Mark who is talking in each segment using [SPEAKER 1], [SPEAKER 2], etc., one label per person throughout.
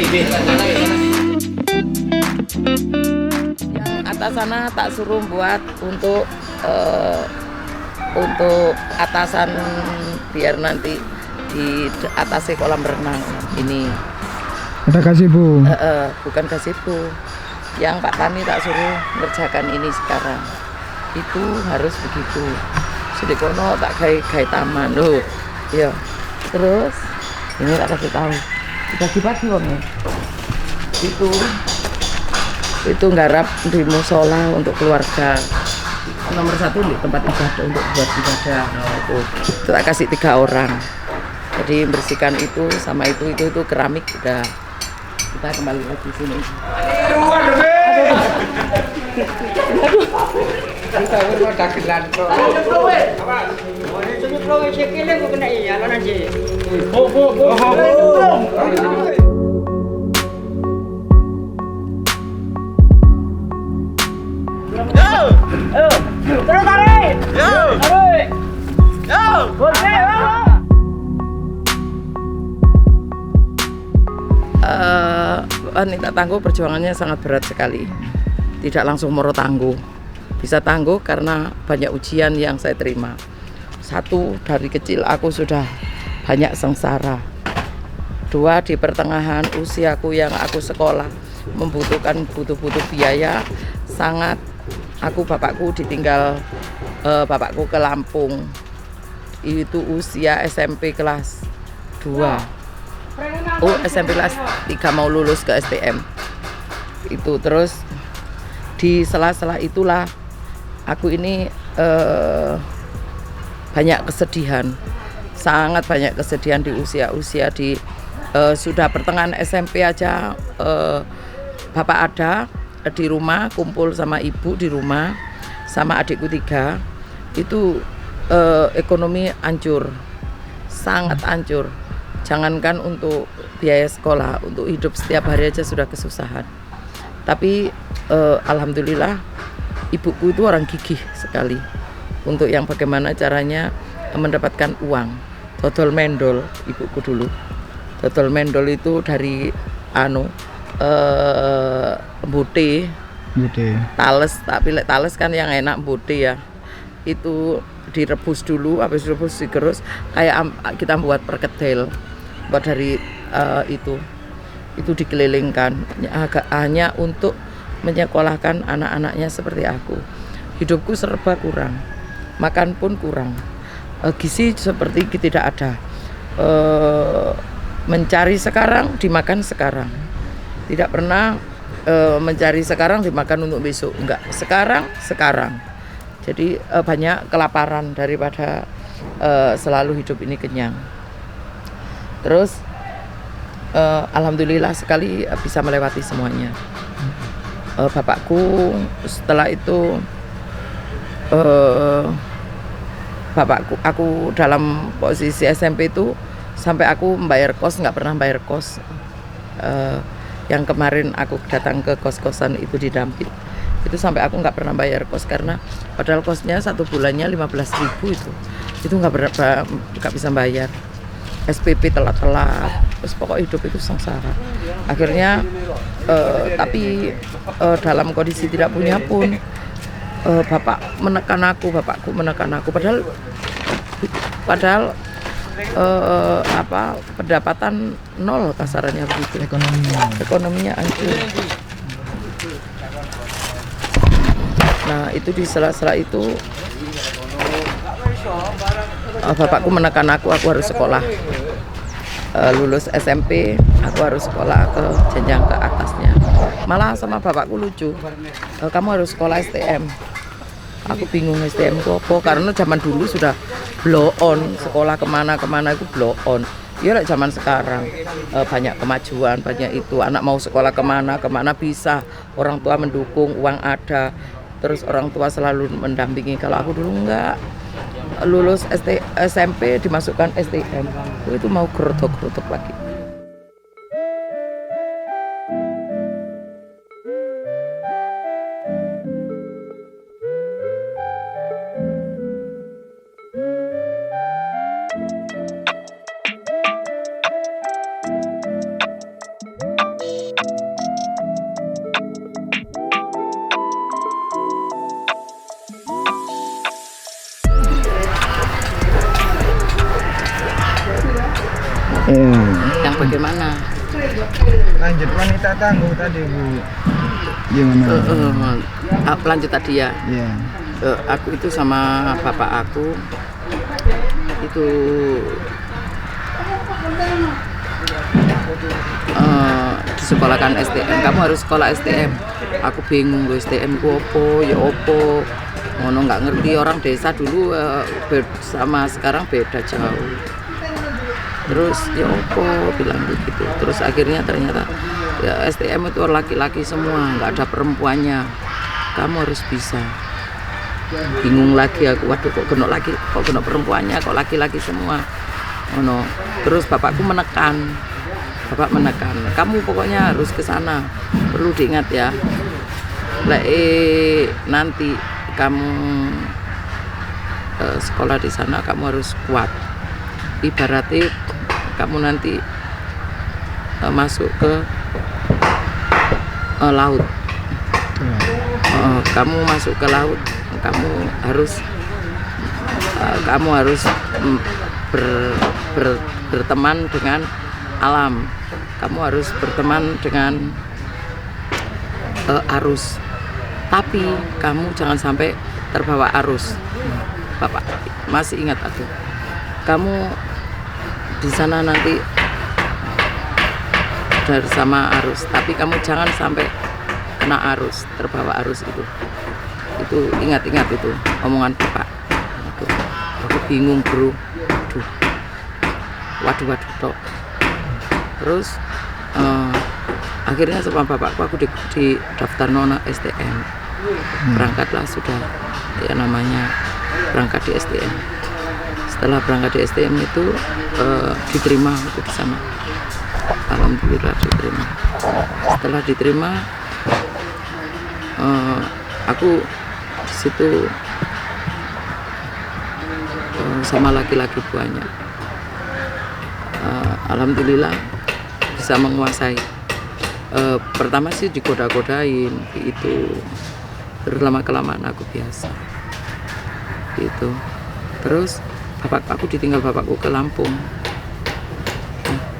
[SPEAKER 1] Yang atas sana tak suruh buat untuk atasan biar nanti di atasnya kolam renang ini.
[SPEAKER 2] Ada gazebo.
[SPEAKER 1] Bukan gazebo. Yang Pak Tani tak suruh ngerjakan ini sekarang. Itu harus begitu. Sedekono tak gaya taman loh. Ya. Terus ini tak kasih tahu. Dibagi-bagi wongnya. Itu nggarap di musola untuk keluarga. Nomor 1 di tempat ibadah untuk buat ibadah. Itu tak kasih 3 orang. Jadi bersihkan itu sama itu keramik udah. Kita kembali lagi sini.
[SPEAKER 3] Terus tarik. Tarik.
[SPEAKER 1] Wanita tangguh perjuangannya sangat berat sekali. Tidak langsung moro tangguh. Bisa tangguh karena banyak ujian yang saya terima. 1, dari kecil aku sudah banyak sengsara. 2, di pertengahan usiaku yang aku sekolah butuh biaya sangat. Bapakku ditinggal bapakku ke Lampung. Itu usia SMP kelas 2. SMP kelas 3 mau lulus ke STM. Itu terus di sela-sela itulah aku ini banyak kesedihan. Sangat banyak kesedihan di usia di sudah pertengahan SMP aja bapak ada di rumah kumpul sama ibu di rumah sama adikku 3. Itu ekonomi hancur. Sangat hancur. Jangankan untuk biaya sekolah, untuk hidup setiap hari aja sudah kesusahan. Tapi alhamdulillah ibuku itu orang gigih sekali untuk yang bagaimana caranya mendapatkan uang. Dodol mendol ibuku dulu. Dodol mendol itu dari mbote. Tales, tapi tales kan yang enak mbote ya. Itu direbus dulu, habis direbus digerus kayak kita buat perkedel. Buat dari itu dikelilingkan hanya untuk menyekolahkan anak-anaknya seperti aku. Hidupku serba kurang, makan pun kurang, gizi seperti tidak ada. Mencari sekarang dimakan sekarang, tidak pernah mencari sekarang dimakan untuk besok, enggak, sekarang. Jadi banyak kelaparan daripada selalu hidup ini kenyang. Terus alhamdulillah sekali bisa melewati semuanya. Bapakku setelah itu aku dalam posisi SMP itu sampai aku membayar kos, nggak pernah bayar kos. Yang kemarin aku datang ke kos-kosan itu di Dampit, itu sampai aku nggak pernah bayar kos karena padahal kosnya 1 bulannya 15.000 itu nggak bisa bayar. SPP telat-telat, terus pokok hidup itu sengsara. Akhirnya tapi dalam kondisi tidak punya pun bapakku menekan aku padahal pendapatan 0 kasarannya begitu. Ekonominya hancur. Nah itu di sela-sela itu bapakku menekan aku harus sekolah. Lulus SMP aku harus sekolah ke jenjang ke atasnya. Malah sama bapakku lucu, kamu harus sekolah STM. Aku bingung STM itu apa, karena zaman dulu sudah blow on, sekolah kemana itu blow on. Ya zaman sekarang banyak kemajuan, banyak itu, anak mau sekolah kemana bisa, orang tua mendukung, uang ada, terus orang tua selalu mendampingi. Kalau aku dulu enggak, lulus SMP dimasukkan STM, itu mau gerotok lagi.
[SPEAKER 2] Iya.
[SPEAKER 1] Yang bagaimana?
[SPEAKER 2] Lanjut wanita tangguh tadi Bu. Gimana?
[SPEAKER 1] Lanjut tadi ya.
[SPEAKER 2] Iya.
[SPEAKER 1] Aku itu sama bapak aku itu disekolahkan STM. Kamu harus sekolah STM. Aku bingung, STM ku opo, ya opo. Ngono nggak ngerti, orang desa dulu sama sekarang beda jauh. Terus ya opo bilang begitu. Terus akhirnya ternyata ya STM itu laki-laki semua, nggak ada perempuannya. Kamu harus bisa. Bingung lagi aku, waduh kok kena perempuannya, kok laki-laki semua. Oh no. Terus bapakku menekan, kamu pokoknya harus ke sana. Perlu diingat ya, nanti kamu sekolah di sana kamu harus kuat. Ibaratnya kamu nanti masuk ke laut. Kamu masuk ke laut, kamu harus berteman dengan alam. Kamu harus berteman dengan arus. Tapi kamu jangan sampai terbawa arus. Bapak masih ingat aku. Kamu di sana nanti bersama arus, tapi kamu jangan sampai kena arus, terbawa arus itu. Itu ingat-ingat itu omongan bapak. Aku bingung bro. Waduh tok. Terus akhirnya sama bapakku aku di daftar nona STM. Berangkatlah sudah, ya namanya berangkat di STM. Setelah berangkat di STM itu diterima untuk di sana. Alhamdulillah diterima. Setelah diterima, aku di situ sama laki-laki banyak. Alhamdulillah bisa menguasai. Pertama sih digoda-godain itu, terus lama-kelamaan aku biasa gitu. Terus aku ditinggal bapakku ke Lampung.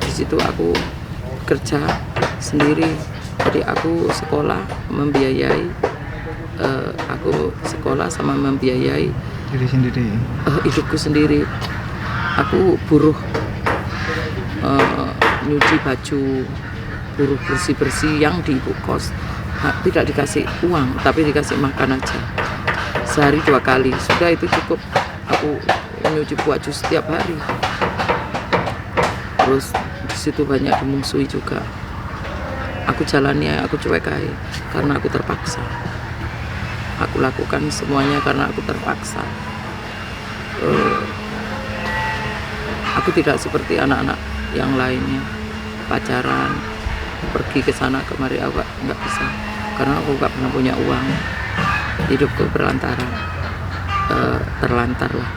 [SPEAKER 1] Di situ aku kerja sendiri, jadi aku sekolah membiayai, aku sekolah sama membiayai
[SPEAKER 2] Diri sendiri.
[SPEAKER 1] hidupku sendiri. Aku buruh nyuci baju, buruh bersih-bersih yang di ibu kos. Tidak dikasih uang, tapi dikasih makan aja. Sehari 2 kali, sudah itu cukup. Aku nyuci baju setiap hari. Terus di situ banyak dimusuhi juga. Aku jalani, aku cuek aja karena aku terpaksa. Aku lakukan semuanya karena aku terpaksa. Aku tidak seperti anak-anak yang lainnya, pacaran, pergi ke sana kemari. Aku nggak bisa karena aku nggak pernah punya uang. Hidupku terlantar lah.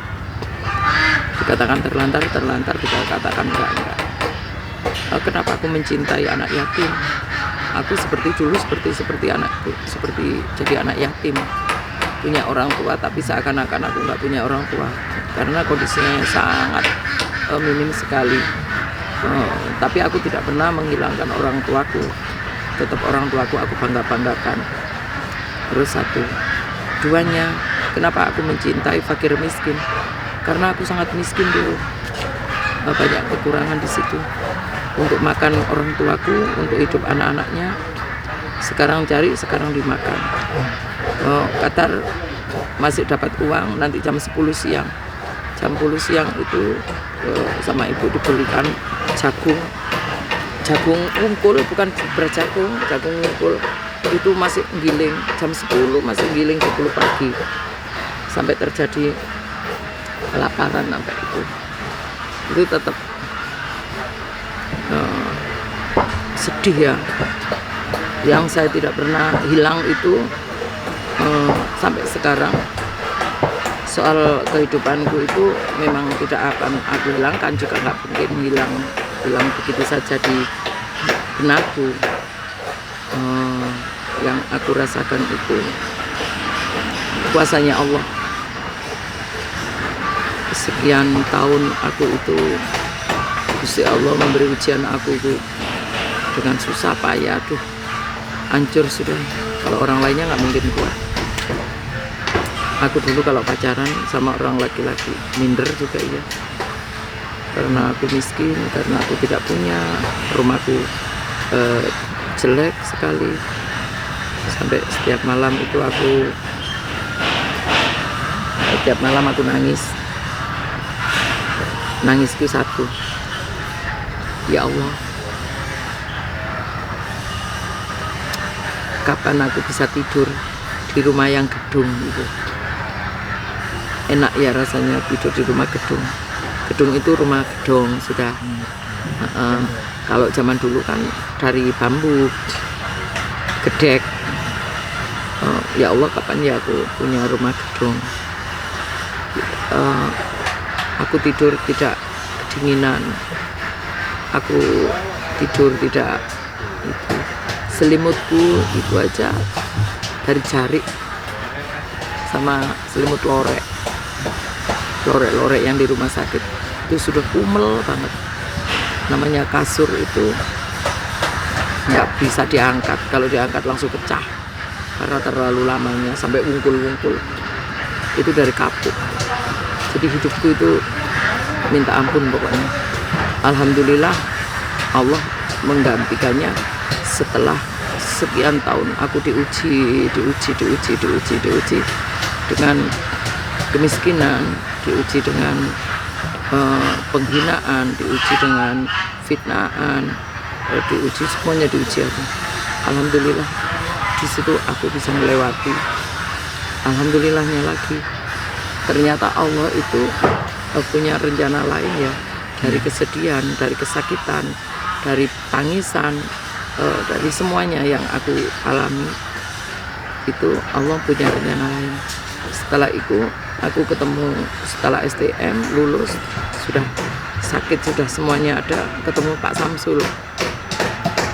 [SPEAKER 1] Dikatakan terlantar, dikatakan enggak. Kenapa aku mencintai anak yatim? Aku seperti dulu seperti anakku, seperti jadi anak yatim, punya orang tua tapi seakan-akan aku nggak punya orang tua karena kondisinya sangat minim sekali. Tapi aku tidak pernah menghilangkan orang tuaku, tetap orang tuaku aku banggakan. Terus satu, duanya, kenapa aku mencintai fakir miskin? Karena aku sangat miskin dulu, banyak kekurangan di situ. Untuk makan orang tuaku, untuk hidup anak-anaknya, sekarang cari, sekarang dimakan. Qatar masih dapat uang nanti jam 10 siang. Jam 10 siang itu sama ibu dibelikan jagung ungkul, bukan beras jagung ungkul. Itu masih giling, jam 10 masih giling 10 pagi. Sampai terjadi kelaparan sampai itu tetap sedih ya. Yang saya tidak pernah hilang itu sampai sekarang. Soal kehidupanku itu memang tidak akan aku hilangkan, juga nggak mungkin hilang begitu saja di benakku. Yang aku rasakan itu kuasanya Allah. Sekian tahun aku itu Gusti Allah memberi ujian aku itu dengan susah payah, aduh hancur sudah. Kalau orang lainnya nggak mungkin kuat. Aku dulu kalau pacaran sama orang laki-laki minder juga ya, karena aku miskin, karena aku tidak punya, rumahku jelek sekali. Sampai setiap malam itu setiap malam aku nangisku satu, ya Allah, kapan aku bisa tidur di rumah yang gedung gitu. Enak ya rasanya tidur di rumah gedung. Gedung itu rumah gedung sudah. Kalau zaman dulu kan dari bambu, gedek. Ya Allah, kapan ya aku punya rumah gedung. Aku tidur tidak kedinginan. Aku tidur tidak itu. Selimutku itu aja dari jarik sama selimut lorek yang di rumah sakit itu sudah kumel banget. Namanya kasur itu nggak bisa diangkat, kalau diangkat langsung pecah karena terlalu lamanya, sampai wungkul-wungkul itu dari kapuk. Jadi hidupku itu minta ampun pokoknya. Alhamdulillah Allah menggantikannya setelah sekian tahun aku diuji dengan kemiskinan, diuji dengan penghinaan, diuji dengan fitnaan, diuji, semuanya diuji aku. Alhamdulillah di situ aku bisa melewati. Alhamdulillahnya lagi, ternyata Allah itu punya rencana lain ya. Dari kesedihan, dari kesakitan, dari tangisan, dari semuanya yang aku alami, itu Allah punya rencana lain. Setelah itu aku ketemu, setelah STM lulus, sudah sakit, sudah semuanya ada, ketemu Pak Samsul,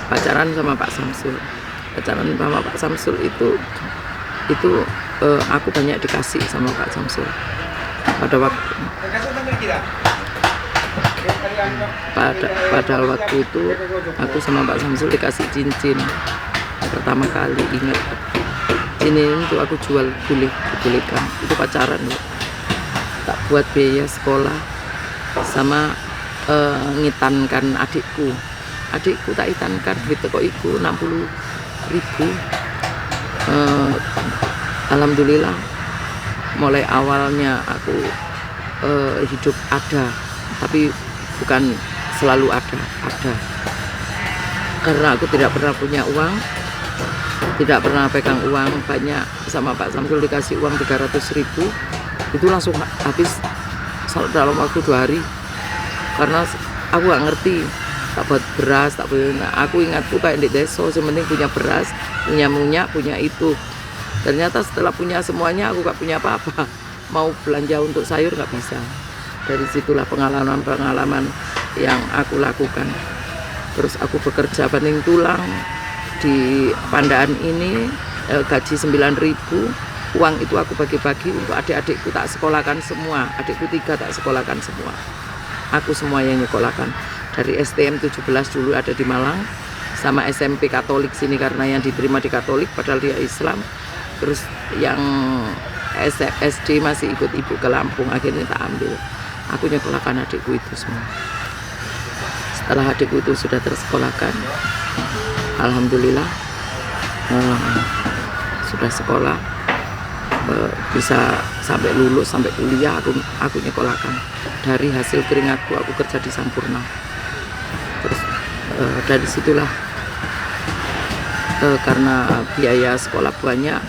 [SPEAKER 1] pacaran sama Pak Samsul. Pacaran sama Pak Samsul itu aku banyak dikasih sama Pak Samsul. Pada waktu itu aku sama Pak Samsul dikasih cincin pertama kali, ingat. Cincin itu aku jual, bolehkan, itu pacaran loh. Tak buat biaya sekolah sama ngitankan adikku tak itankan duit teko iku 60.000. Alhamdulillah mulai awalnya aku hidup ada, tapi bukan selalu ada karena aku tidak pernah punya uang, tidak pernah pegang uang banyak. Sama Pak Samsul dikasih uang 300.000, itu langsung habis dalam waktu 2 hari, karena aku gak ngerti, tak buat beras, tak punya. Aku ingatku kayak di desa, sementing punya beras, punya minyak, punya itu. Ternyata setelah punya semuanya aku gak punya apa-apa, mau belanja untuk sayur gak bisa. Dari situlah pengalaman yang aku lakukan. Terus aku bekerja banting tulang di Pandaan ini, gaji 9.000, uang itu aku bagi-bagi untuk adik-adikku, tak sekolahkan semua. Adikku 3 tak sekolahkan semua, aku semua yang nyekolahkan. Dari STM 17 dulu ada di Malang, sama SMP Katolik sini karena yang diterima di Katolik padahal dia Islam. Terus yang SD masih ikut ibu ke Lampung, akhirnya tak ambil. Aku nyekolahkan adikku itu semua. Setelah adikku itu sudah tersekolahkan, alhamdulillah sudah sekolah, bisa sampai lulus, sampai kuliah, aku nyekolahkan. Dari hasil keringatku aku kerja di Sampurna. Terus dari situlah karena biaya sekolah banyak,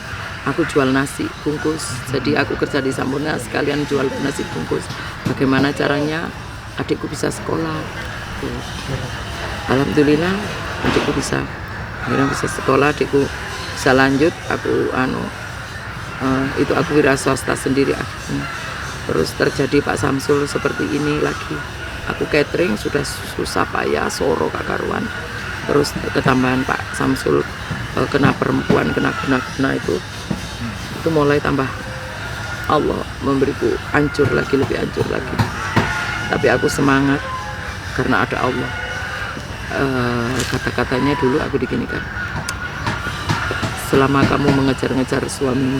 [SPEAKER 1] aku jual nasi bungkus. Jadi aku kerja di Sampurna sekalian jual nasi bungkus. Bagaimana caranya adikku bisa sekolah? Alhamdulillah adikku akhirnya bisa sekolah, adikku bisa lanjut. Aku itu aku wira swasta sendiri akhirnya. Terus terjadi Pak Samsul seperti ini lagi. Aku catering sudah susah payah, soro kakaruan. Terus ketambahan Pak Samsul kena perempuan, kena itu mulai tambah. Allah memberiku hancur lagi, lebih hancur lagi. Tapi aku semangat karena ada Allah. Kata-katanya dulu aku diginikan, selama kamu mengejar-ngejar suamimu,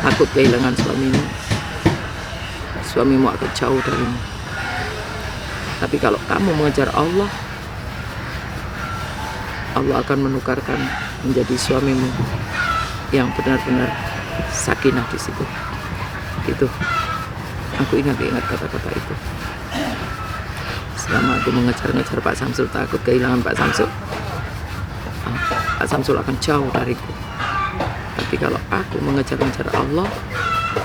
[SPEAKER 1] takut kehilangan suamimu akan jauh darimu. Tapi kalau kamu mengejar Allah, Allah akan menukarkan menjadi suamimu yang benar-benar sakinah di situ. Itu, aku ingat kata-kata itu. Selama aku mengejar-ngejar Pak Samsul, takut kehilangan Pak Samsul, Pak Samsul akan jauh dariku. Tapi kalau aku mengejar-ngejar Allah,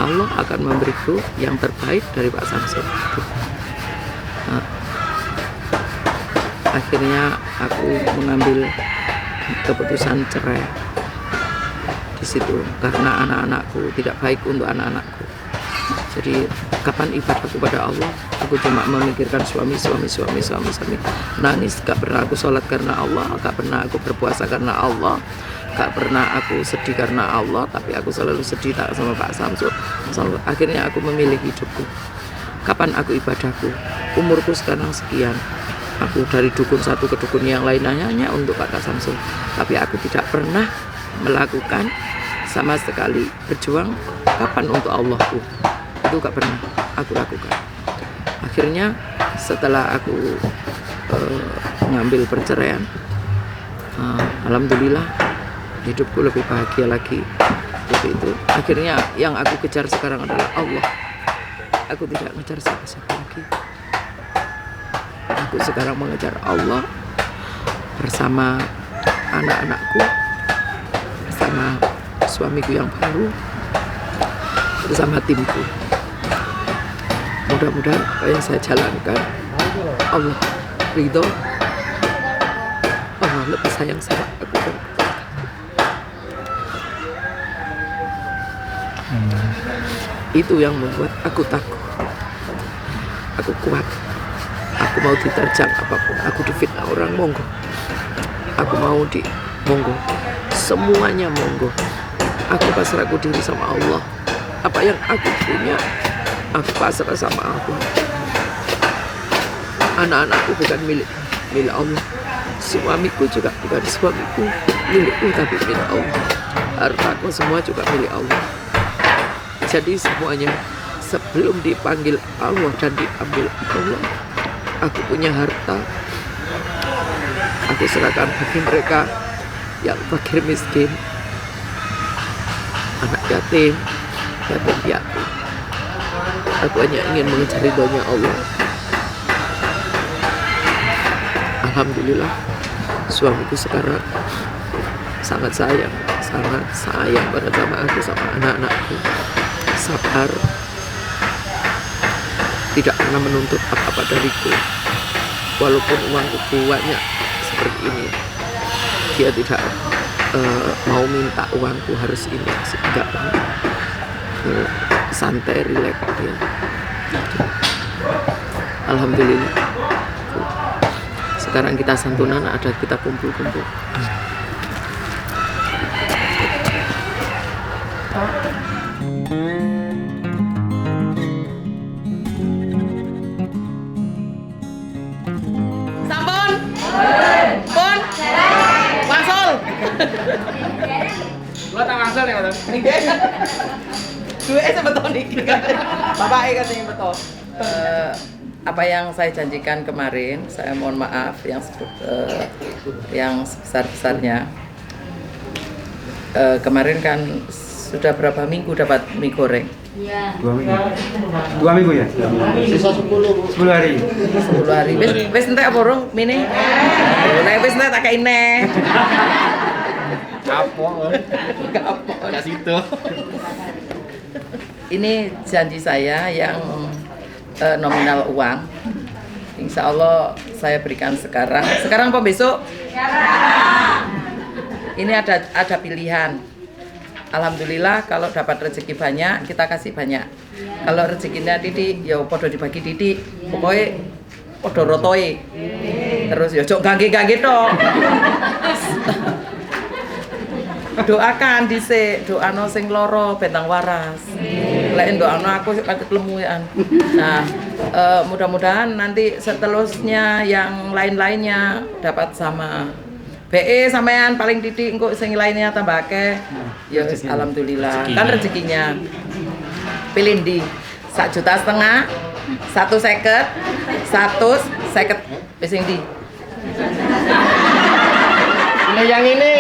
[SPEAKER 1] Allah akan memberiku yang terbaik dari Pak Samsul. Akhirnya aku mengambil keputusan cerai di situ karena anak-anakku tidak baik untuk anak-anakku. Jadi kapan ibadahku pada Allah, aku cuma memikirkan suami. Nangis, gak pernah aku sholat karena Allah, gak pernah aku berpuasa karena Allah, gak pernah aku sedih karena Allah, tapi aku selalu sedih tak sama Pak Samsul. Akhirnya aku memilih hidupku. Kapan aku ibadahku? Umurku sekarang sekian. Aku dari dukun satu ke dukun yang lain hanya untuk Pak Samsul. Tapi aku tidak pernah melakukan sama sekali berjuang kapan untuk Allahku. Itu gak pernah aku lakukan. Akhirnya setelah aku mengambil perceraian, alhamdulillah hidupku lebih bahagia lagi. Seperti itu. Akhirnya yang aku kejar sekarang adalah Allah. Aku tidak mengejar siapa-siapa lagi. Aku sekarang mengejar Allah bersama anak-anakku, bersama suamiku yang baru, bersama timku. Mudah-mudahan apa yang saya jalankan, Allah ridho, Allah lebih sayang sama aku. Itu yang membuat aku takut. Aku kuat. Aku mau diterjang apapun. Aku difitnah orang, monggo. Aku mau monggo. Semuanya monggo. Aku pasrahku diri sama Allah. Apa yang aku punya, aku pasrah sama Allah. Anak-anakku bukan milik Allah. Suamiku juga bukan suamiku, milikku tapi milik Allah. Hartaku semua juga milik Allah. Jadi semuanya sebelum dipanggil Allah dan diambil Allah, aku punya harta, aku serahkan bagi mereka yang fakir miskin, anak yatim, yatim piatu. Aku hanya ingin mengejar ridhonya Allah. Alhamdulillah, suamiku sekarang sangat sayang banget sama aku, sama anak-anakku. Sabar, tidak pernah menuntut apa-apa dariku. Walaupun uangku banyak seperti ini, dia tidak mau minta uangku harus ini, enggak. Santai, rileks dia. Alhamdulillah. Sekarang kita santunan, ada kita kumpul-kumpul. Sampun, pun, wangsul.
[SPEAKER 2] Gua tak langsung ya, Bang.
[SPEAKER 1] Dua sebetul nih. Bapak katanya betul. Apa yang saya janjikan kemarin, saya mohon maaf yang sebesar-besarnya. Kemarin kan sudah berapa minggu dapat mie goreng?
[SPEAKER 3] Iya.
[SPEAKER 2] 2 minggu ya?
[SPEAKER 3] Sisa 10
[SPEAKER 2] hari.
[SPEAKER 1] 10 hari. Wis entek apa urung mine? Nek wis entek tak kei neh.
[SPEAKER 2] Kapok. Kasih itu.
[SPEAKER 1] Ini janji saya yang nominal uang. Insya Allah saya berikan sekarang. Sekarang apa besok? Sekarang. Ini ada pilihan. Alhamdulillah kalau dapat rezeki banyak kita kasih banyak. Kalau rezekinya titik, ya podo dibagi titik. Pokoknya podo rotoe. Terus ya cok gage tok. Doakan dhisik, doano sing loro bentang waras. Lek doano aku sik pancet lemuyan. Nah, mudah-mudahan nanti seterusnya yang lain-lainnya dapat sama. BE sampean paling titik engko sing lainnya tambah akeh. Ya wis alhamdulillah. Kan rezekinya. Pilih ndi? 1,5 juta, 150, 150. Wis sing ndi?
[SPEAKER 3] Ini yang ini.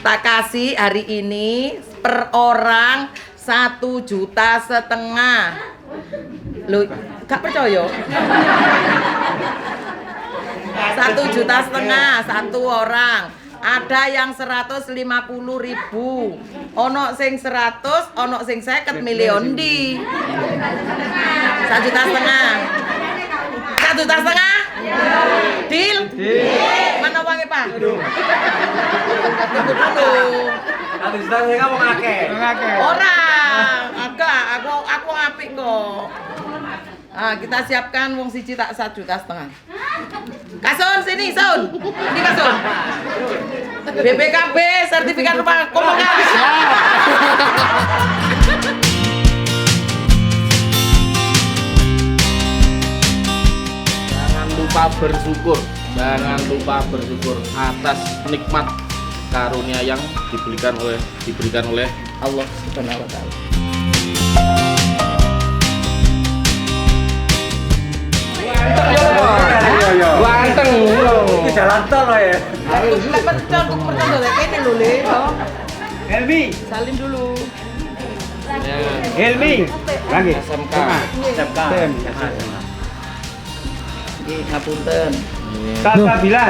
[SPEAKER 1] Tak kasih hari ini per orang 1,5 juta. Loh, gak percaya? 1,5 juta satu orang. Ada yang 150.000, ono sing 100, ono sing 50 milion di 1,5 juta. 1,5 juta? Deal? Mana uangnya Pak? Tunggu dulu.
[SPEAKER 3] 1 juta saya mau ngake.
[SPEAKER 1] Orang, aku apik kok. Ah, kita siapkan wong siji tak 1,5 juta. Kasun sini, Sun. Ini Kasun. BPKB sertifikat rumah komunikasi.
[SPEAKER 4] Jangan lupa bersyukur atas nikmat karunia yang diberikan oleh
[SPEAKER 1] Allah Subhanahu wa taala.
[SPEAKER 3] Ganteng lho. Iki jalan tol loh ya.
[SPEAKER 1] Lek percon lek kene lho Le.
[SPEAKER 2] Helmi,
[SPEAKER 1] Salim dulu.
[SPEAKER 2] Helmi. Lagi.
[SPEAKER 4] SMK.
[SPEAKER 1] Nggih, ngapunten.
[SPEAKER 2] Tata Bila.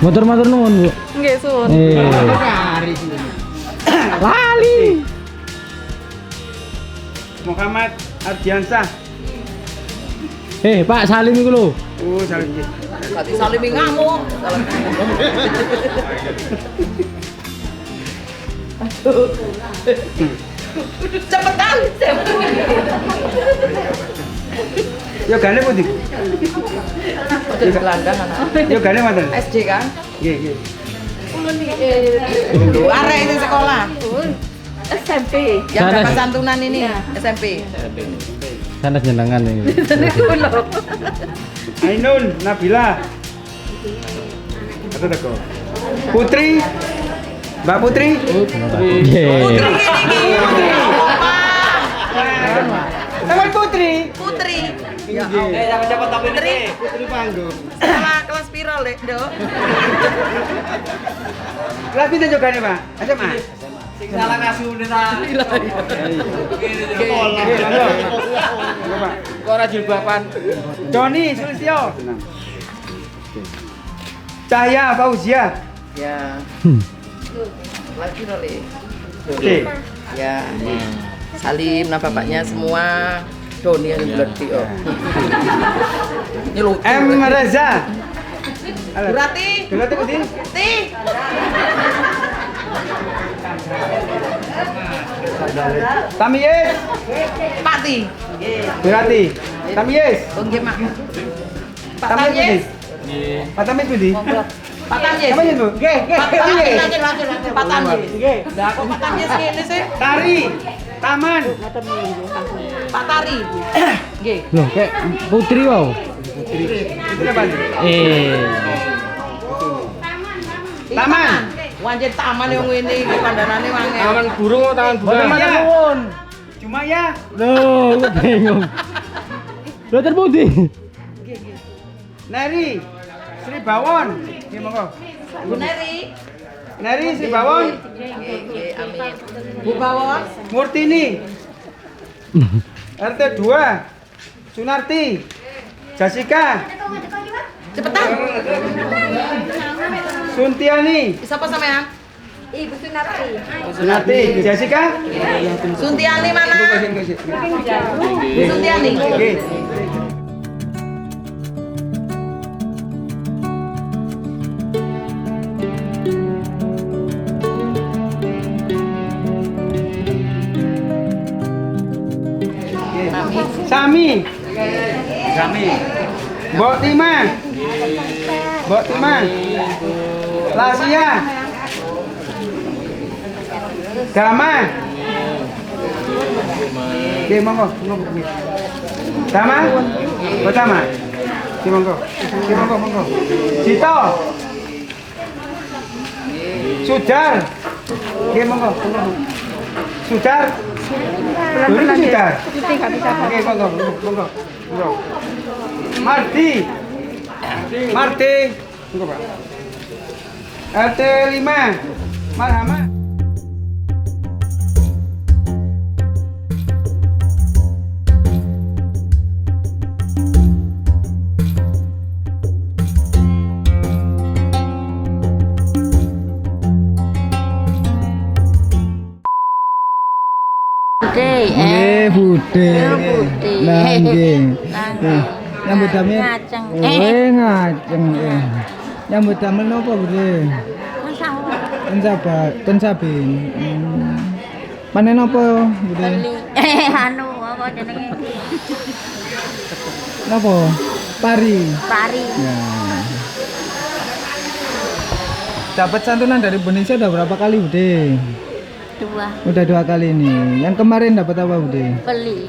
[SPEAKER 5] Motor-motor nuwun, Bu.
[SPEAKER 1] Nggih, Sun.
[SPEAKER 5] Lali.
[SPEAKER 2] Muhammad Ardiansah.
[SPEAKER 5] Pak Salim iku lho.
[SPEAKER 2] Oh, salim.
[SPEAKER 1] Tadi Salim ngamuk. Cepetan.
[SPEAKER 2] Yo gane putih.
[SPEAKER 1] Udah gelandang anak.
[SPEAKER 2] Yo gane manten.
[SPEAKER 1] SD kan?
[SPEAKER 2] Nggih, nggih.
[SPEAKER 1] Dulu arek itu sekolah.
[SPEAKER 6] SMP.
[SPEAKER 1] Yang
[SPEAKER 5] Sana.
[SPEAKER 1] dapat santunan ini SMP.
[SPEAKER 5] Sana jenengan ini.
[SPEAKER 2] Ainun Nabila. Kata teko. Putri. Mbak Putri.
[SPEAKER 5] Nggih.
[SPEAKER 1] Putri ini.
[SPEAKER 2] Teman Putri.
[SPEAKER 1] Putri. Ya
[SPEAKER 2] Nggih.
[SPEAKER 1] Allah.
[SPEAKER 3] Dapat tapi
[SPEAKER 1] Putri.
[SPEAKER 2] Putri panggung.
[SPEAKER 1] Sekolah kelas piro Lek, Nduk?
[SPEAKER 2] Kelas pinten jogane, Pak? SMA.
[SPEAKER 3] sing salah kasih unita.
[SPEAKER 2] Sekolah. Pak.
[SPEAKER 3] Kok ora jilbaban?
[SPEAKER 2] Joni Sulistyo. Cahya Fauzia.
[SPEAKER 1] Ya. Kelas piro Le?
[SPEAKER 2] Oke.
[SPEAKER 1] Ya. Salim, nah bapaknya semua. Doni yang berarti oh. Ini lucu.
[SPEAKER 2] M Reza.
[SPEAKER 1] Berarti.
[SPEAKER 2] Berarti putih.
[SPEAKER 1] Ti.
[SPEAKER 2] Tamiyes.
[SPEAKER 1] Pati.
[SPEAKER 2] Berarti. Tamiyes.
[SPEAKER 1] Oke, Mak. Pak
[SPEAKER 2] Tamiyes
[SPEAKER 1] Tamyes.
[SPEAKER 2] putih. Pak Tamiyes putih.
[SPEAKER 1] Pak Tamyes.
[SPEAKER 2] Apa ya, Bu? Nggih, nggih.
[SPEAKER 1] Pak
[SPEAKER 2] Tamiyes.
[SPEAKER 1] Pak Tamyes.
[SPEAKER 2] Nggih.
[SPEAKER 1] Lah kok Pak Tamyes ngene sih?
[SPEAKER 2] Tari. Taman.
[SPEAKER 1] Pak Tari. Nggih.
[SPEAKER 5] Loh, kayak Putri wow.
[SPEAKER 2] Itu apa? Taman.
[SPEAKER 1] Wanjen taman yang ngene iki kandhanane wange.
[SPEAKER 3] Taman burung atau taman
[SPEAKER 2] Boten
[SPEAKER 3] bunga?
[SPEAKER 2] matur nuwun. Cuma ya.
[SPEAKER 5] Loh, kok bingung. Loh, terbukti.
[SPEAKER 2] Neri. Sri Bawon. Nggih monggo.
[SPEAKER 1] Bu Neri.
[SPEAKER 2] Neri Sri Bawon.
[SPEAKER 1] Nggih, amin. Bu Bawon.
[SPEAKER 2] Murtini. RT 2. Sunarti. Jessica.
[SPEAKER 1] Cepetan.
[SPEAKER 2] Suntiani.
[SPEAKER 1] Siapa sampean?
[SPEAKER 6] Ibu Sunarti.
[SPEAKER 2] Sunarti. Jessica.
[SPEAKER 1] Suntiani mana? Bu Suntiani.
[SPEAKER 2] Nggih. Sami. Sami. Mbok Tima. Mbok Tima. Lasia. Dama. Oke, monggo. Dama. Dama. Oke, monggo. Oke, monggo. Cito. Sudar. Oke, monggo. Sudar. Belum Sudar. Oke, monggo. Marti. Monggo, Pak. RT 5. Marhama.
[SPEAKER 5] Nggih, budhe. Lah nggih. Nyambut damel.
[SPEAKER 6] Ngajeng.
[SPEAKER 5] Ngajeng. Nyambut damel napa, Budhe? Ten sabin. Panen apa, Budhe?
[SPEAKER 6] Anu apa jenenge?
[SPEAKER 5] Napa? Pari.
[SPEAKER 6] Pari.
[SPEAKER 5] Ya. Dapat santunan dari Indonesia udah berapa kali, Budhe?
[SPEAKER 6] 2
[SPEAKER 5] Udah 2 kali nih. Yang kemarin dapat apa, Budhe?
[SPEAKER 6] beli.